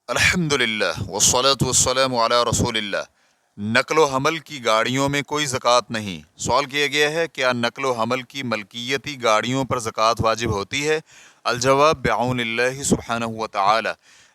الحمدللہ والصلاة والسلام علی رسول اللہ۔ نقل و حمل کی گاڑیوں میں کوئی زکوٰۃ نہیں۔ سوال کیا گیا ہے کیا نقل و حمل کی ملکیتی گاڑیوں پر زکوٰۃ واجب ہوتی ہے؟ الجواب بعون اللہ سبحانہ و تعالی،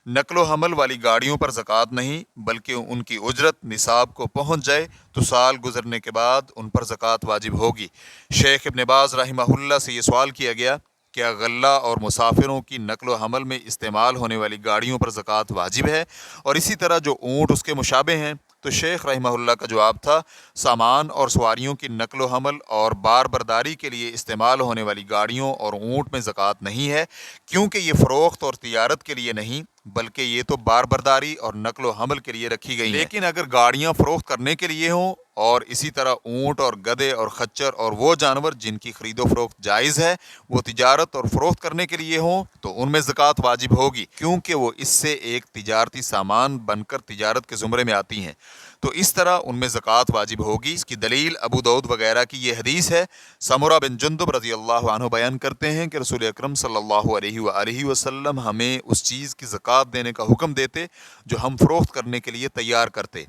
نقل و حمل والی گاڑیوں پر زکوٰۃ نہیں، بلکہ ان کی اجرت نصاب کو پہنچ جائے تو سال گزرنے کے بعد ان پر زکوٰۃ واجب ہوگی۔ شیخ ابن باز رحمہ اللہ سے یہ سوال کیا گیا کیا غلہ اور مسافروں کی نقل و حمل میں استعمال ہونے والی گاڑیوں پر زکوٰۃ واجب ہے، اور اسی طرح جو اونٹ اس کے مشابہ ہیں؟ تو شیخ رحمہ اللہ کا جواب تھا سامان اور سواریوں کی نقل و حمل اور بار برداری کے لیے استعمال ہونے والی گاڑیوں اور اونٹ میں زکوٰۃ نہیں ہے، کیونکہ یہ فروخت اور تجارت کے لیے نہیں بلکہ یہ تو بار برداری اور نقل و حمل کے لیے رکھی گئی ہیں۔ لیکن اگر گاڑیاں فروخت کرنے کے لیے ہوں اور اسی طرح اونٹ اور گدھے اور خچر اور وہ جانور جن کی خرید و فروخت جائز ہے وہ تجارت اور فروخت کرنے کے لیے ہوں تو ان میں زکوٰۃ واجب ہوگی، کیونکہ وہ اس سے ایک تجارتی سامان بن کر تجارت کے زمرے میں آتی ہیں، تو اس طرح ان میں زکوٰۃ واجب ہوگی۔ اس کی دلیل ابو داؤد وغیرہ کی یہ حدیث ہے۔ سمرہ بن جندب رضی اللہ عنہ بیان کرتے ہیں کہ رسول اکرم صلی اللہ علیہ وآلہ وسلم ہمیں اس چیز کی زکوٰۃ دینے کا حکم دیتے جو ہم فروخت کرنے کے لیے تیار کرتے۔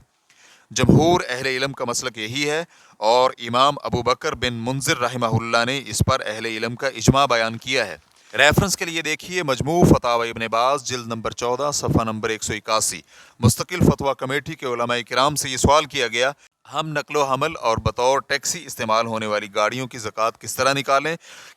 جمہور اہل علم کا مسلک یہی ہے، اور امام ابو بکر بن منذر رحمہ اللہ نے اس پر اہل علم کا اجماع بیان کیا ہے۔ ریفرنس کے لیے دیکھیے مجموع فتاوی ابن باز جلد نمبر 14 صفحہ نمبر 181۔ مستقل فتویٰ کمیٹی کے علماء کرام سے یہ سوال کیا گیا ہم نقل و حمل اور بطور ٹیکسی استعمال ہونے والی گاڑیوں کی زکوٰۃ کس طرح نکالیں؟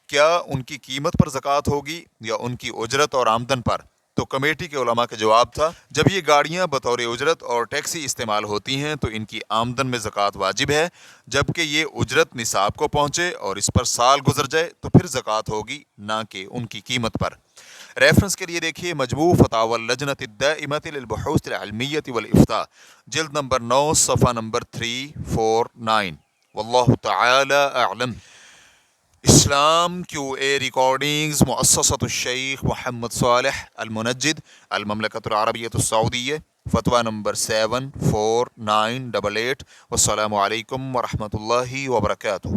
کیا ان کی قیمت پر زکوٰۃ ہوگی یا ان کی اجرت اور آمدن پر؟ تو کمیٹی کے علماء کا جواب تھا جب یہ گاڑیاں بطور اجرت اور ٹیکسی استعمال ہوتی ہیں تو ان کی آمدن میں زکوٰۃ واجب ہے، جبکہ یہ اجرت نصاب کو پہنچے اور اس پر سال گزر جائے تو پھر زکوٰۃ ہوگی، نہ کہ ان کی قیمت پر۔ ریفرنس کے لیے دیکھیے مجموع فتاوی اللجنۃ الدائمۃ للبحوث العلمیۃ والافتاء جلد نمبر 9 صفحہ نمبر 349۔ واللہ تعالی اعلم۔ اسلام کیو اے ریکارڈنگز مؤسسۃ الشیخ محمد صالح المنجد، المملکۃ العربیۃ السعودیہ، فتویٰ نمبر 74988۔ والسلام علیکم ورحمۃ اللہ وبرکاتہ۔